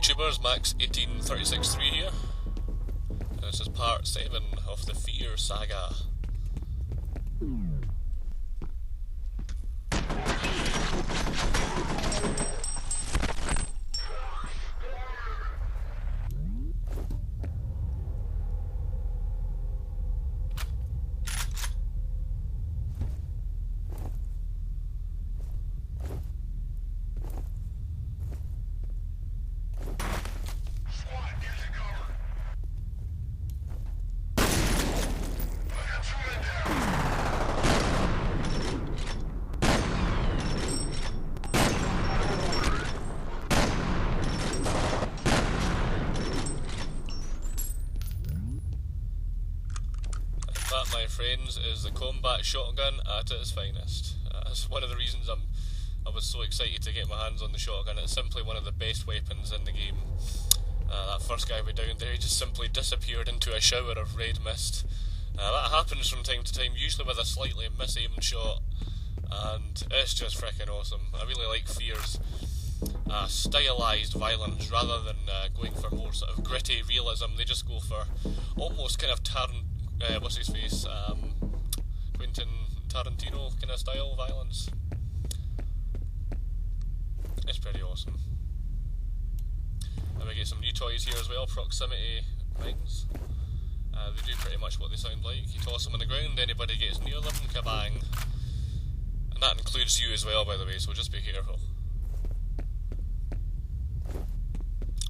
YouTubers, Max18363 here. This is part 7 of the F.E.A.R saga. That, my friends, is the combat shotgun at its finest. That's one of the reasons I was so excited to get my hands on the shotgun. It's simply one of the best weapons in the game. That first guy we downed there, he just simply disappeared into a shower of red mist. That happens from time to time, usually with a slightly misaimed shot, and it's just freaking awesome. I really like F.E.A.R's stylised violence rather than going for more sort of gritty realism. They just go for almost kind of what's his face? Quentin Tarantino kind of style violence. It's pretty awesome. And we get some new toys here as well, proximity mines. They do pretty much what they sound like. You toss them on the ground, anybody gets near them, kabang. And that includes you as well, by the way, so just be careful.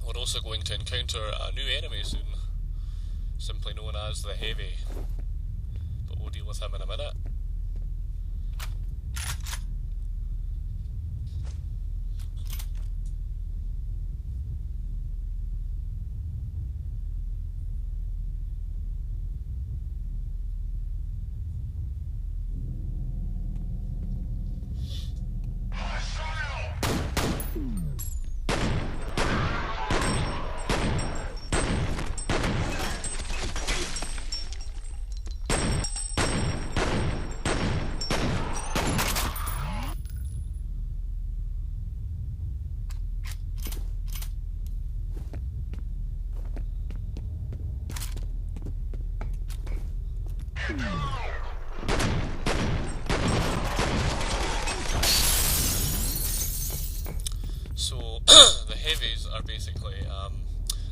We're also going to encounter a new enemy soon, simply known as the Heavy, but we'll deal with him in a minute. So, the Heavies are basically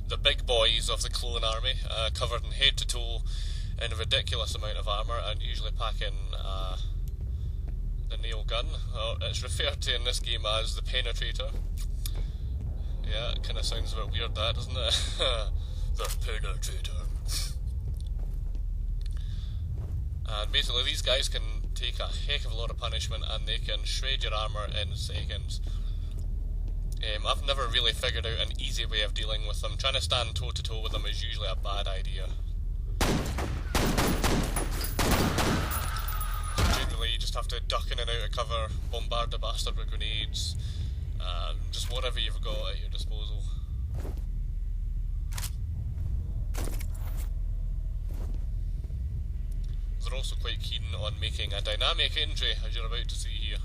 the big boys of the clone army, covered in head to toe in a ridiculous amount of armour, and usually packing the nail gun. It's referred to in this game as the Penetrator. Yeah, it kind of sounds a bit weird, that, doesn't it? The Penetrator. And basically these guys can take a heck of a lot of punishment and they can shred your armour in seconds. I've never really figured out an easy way of dealing with them. Trying to stand toe to toe with them is usually a bad idea. Generally you just have to duck in and out of cover, bombard the bastard with grenades, just whatever you've got at your disposal. They're also quite keen on making a dynamic entry, as you're about to see here.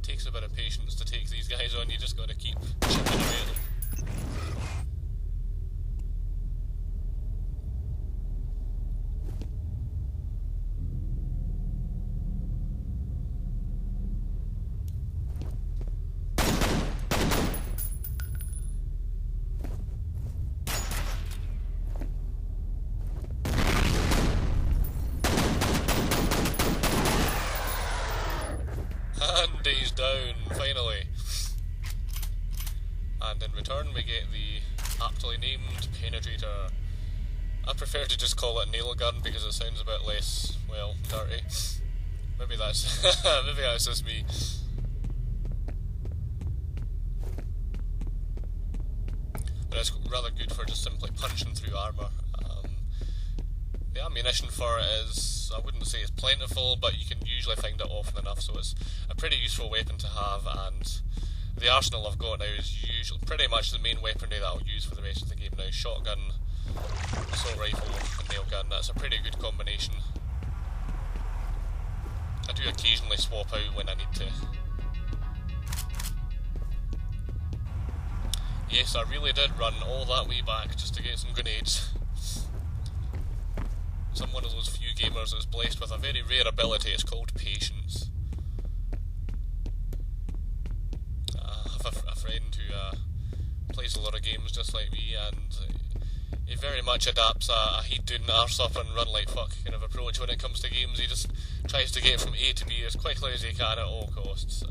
Takes a bit of patience to take these guys on, you just gotta keep chipping away at them. phase down, finally. And in return we get the aptly named Penetrator. I prefer to just call it a nail gun because it sounds a bit less, well, dirty. Maybe that's maybe that's just me. But it's rather good for just simply punching through armour. The ammunition for it is, I wouldn't say it's plentiful, but you can usually find it often enough, so it's a pretty useful weapon to have, and the arsenal I've got now is usually pretty much the main weaponry that I'll use for the rest of the game now. Shotgun, assault rifle and nail gun, that's a pretty good combination. I do occasionally swap out when I need to. Yes, I really did run all that way back just to get some grenades. I'm one of those few gamers that's blessed with a very rare ability. It's called patience. I have a friend who plays a lot of games just like me, and he very much adapts a heat doing arse up and run like fuck kind of approach when it comes to games. He just tries to get from A to B as quickly as he can at all costs.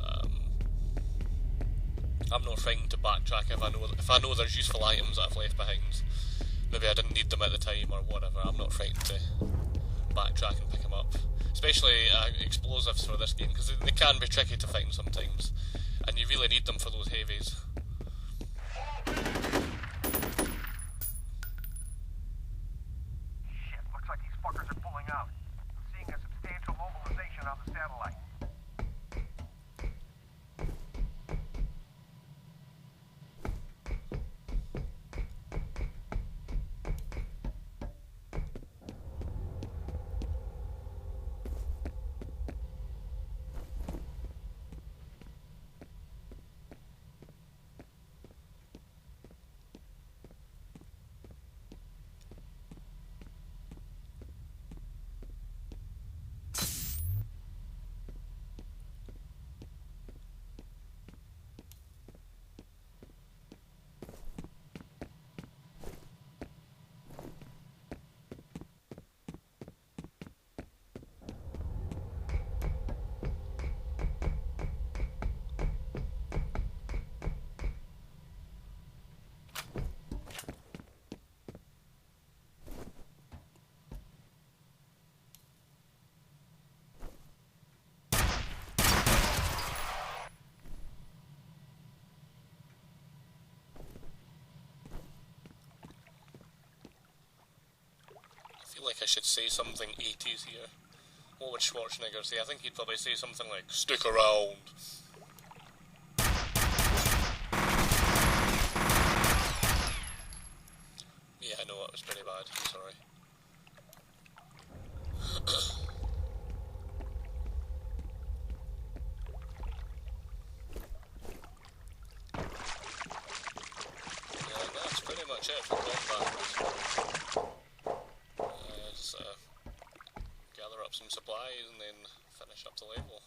I'm not trying to backtrack if I know there's useful items that I've left behind. Maybe I didn't need them at the time or whatever. I'm not frightened to backtrack and pick them up. Especially explosives for this game, because they can be tricky to find sometimes, and you really need them for those heavies. Shit, looks like these fuckers are pulling out. I'm seeing a substantial mobilization on the satellite. I feel like I should say something 80s here. What would Schwarzenegger say? I think he'd probably say something like, stick around. Yeah, I know, it was pretty bad. I'm sorry. Yeah, that's pretty much it for combat. Gather up some supplies and then finish up the level.